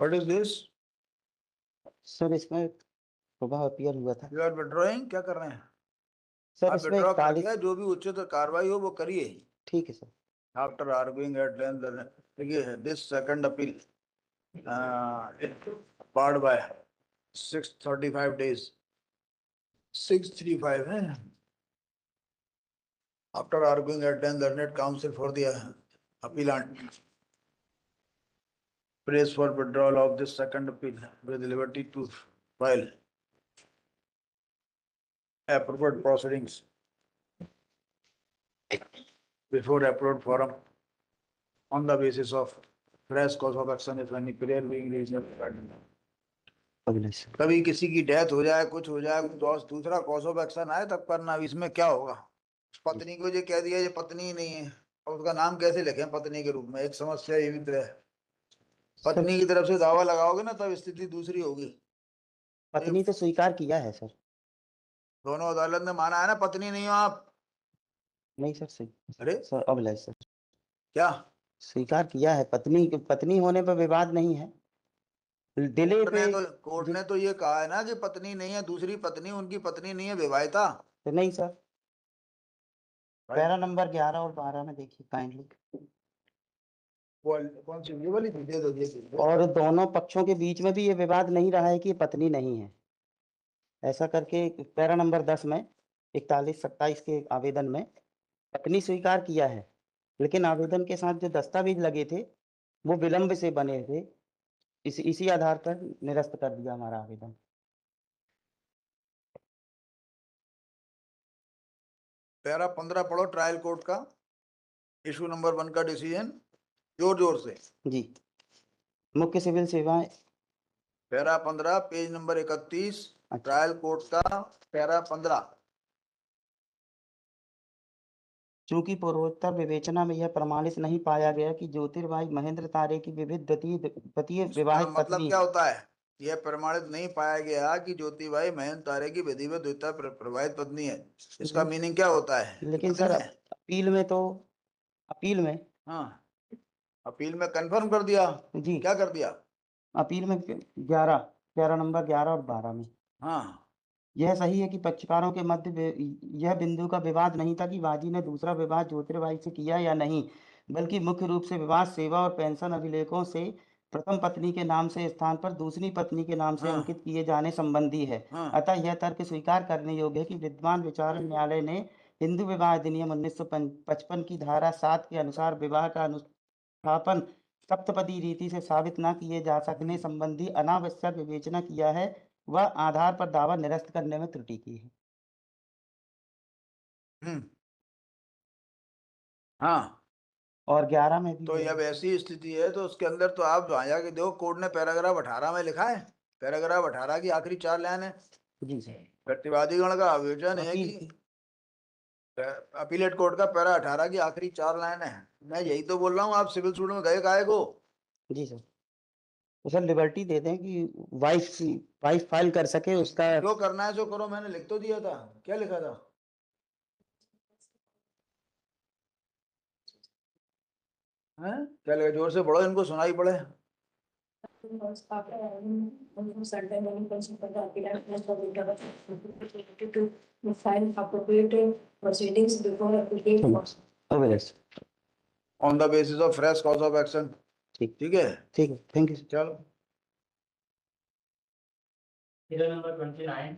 What is this? Sir इसमें प्रभाव appear हुआ था। You are withdrawing? क्या कर रहे हैं सर आप? इसमें विड्रॉ 41। करके जो भी उचित कार्रवाई हो वो करिए। ठीक है sir. After arguing at length, देखिए this second appeal barred by 635 days, 635 है। After arguing at length, learned counsel for the appellant prays for withdrawal of this second appeal with liberty to file appropriate proceedings before approved forum on the basis of fresh cause of action if any prayer being reasonable. Abhilash sir. कभी किसी की death हो जाए, कुछ हो जाए, कुछ दूसरा कॉज ऑफ एक्शन आए तब करना। अब इसमें क्या होगा? पत्नी को ये कह दिया ये पत्नी ही नहीं है, और उसका नाम कैसे लिखें पत्नी के रूप में? एक समस्या ये भी तो है। सर पत्नी की तरफ से दावा लगाओगे ना तब स्थिति दूसरी होगी। पत्नी तो स्वीकार किया है सर। दोनों अदालत ने माना है ना पत्नी नहीं हो आप। नहीं सर सही। अरे सर अभिलाष सर क्या? स्वीकार किया है, पत्नी पत्नी होने पर विवाद नहीं है। डिले पे कोर्ट जी। ने तो ये कहा है ना कि पत्नी नहीं है, दूसरी पत्नी उनकी पत्नी नहीं है, विवाहिता। तो नहीं सर, भाई पैरा नंबर 11 और 12 में देखिए काइंडली। कौन सी ये वाली? दे दो, दे दो। और दोनों पक्षों के बीच में भी ये विवाद नहीं रहा है कि ये पत्नी नहीं है। ऐसा करके पैरा नंबर 10 में 41-27 के आवेदन में पत्नी स्वीकार किया है, लेकिन आवेदन के साथ जो दस्तावेज लगे थे वो विलंब से बने थे। इसी आधार पर निरस्त कर दिया हमारा आवेदन। पैरा 15 पढ़ो, ट्रायल कोर्ट का इशू नंबर 1 का डिसीजन, जोर जोर से। जी। मुख्य सिविल सेवाएं पैरा 15 पेज नंबर 31, अच्छा। ट्रायल कोर्ट का पैरा 15। चूंकि पूर्वोत्तर विवेचना में यह प्रमाणित नहीं पाया गया कि ज्योतिर्बाई महेंद्र तारे की विविध द्वितीय विवाहित मतलब पत्नी। क्या होता है? यह प्रमाणित नहीं पाया गया कि ज्योतिबाई महेंद्र तारे की विधिवत द्वितीय प्रवाहित पत्नी है। इसका मीनिंग क्या होता है? लेकिन पत्नी सर है। अपील में तो अपील में हाँ, अपील में कंफर्म कर दिया। जी, क्या कर दिया? अपील में 11 पैरा नंबर 11 और 12 में हाँ, यह सही है कि पक्षकारों के मध्य यह बिंदु का विवाद नहीं था कि वादी ने दूसरा विवाह ज्योतिर्बाई से किया या नहीं, बल्कि मुख्य रूप से विवाद सेवा और पेंशन अभिलेखों से प्रथम पत्नी के नाम से स्थान पर दूसरी पत्नी के नाम से हाँ, अंकित किए जाने संबंधी है। हाँ, अतः यह तर्क स्वीकार करने योग्य है कि विद्यमान विचारण न्यायालय ने हिंदू विवाह अधिनियम 1955 की धारा 7 के अनुसार विवाह का अनुस्थापन सप्तपदी रीति से साबित न किए जा सकने संबंधी अनावश्यक विवेचना किया है, वह आधार पर दावा निरस्त करने में त्रुटि की है। हम्म, हाँ। और 11 में भी तो अब ऐसी स्थिति है तो उसके अंदर तो आप वहां जाके देखो, कोर्ट ने पैराग्राफ 18 में लिखा है। पैराग्राफ 18 की आखिरी 4 लाइन है। जी सर। प्रतिवादीगण का आवेदन है अपील कि अपीलेट कोर्ट का पैरा 18 की आखिरी 4 लाइन है। मैं यही तो बोल रहा हूँ, आप सिविल सूट में गए काहे को? जी सर, तो सर लिबर्टी दे दें कि वाइफ वाइफ फाइल कर सके उसका। जो करना है जो करो, मैंने लिख तो दिया था। क्या लिखा था? हैं? क्या लिखा? जोर से पढ़ो, इनको सुनाई पड़े। File appropriate proceedings before applicant. On the basis of fresh cause of action. ठीक ठीक है, ठीक है, थैंक यू। चलो। Nंबर 29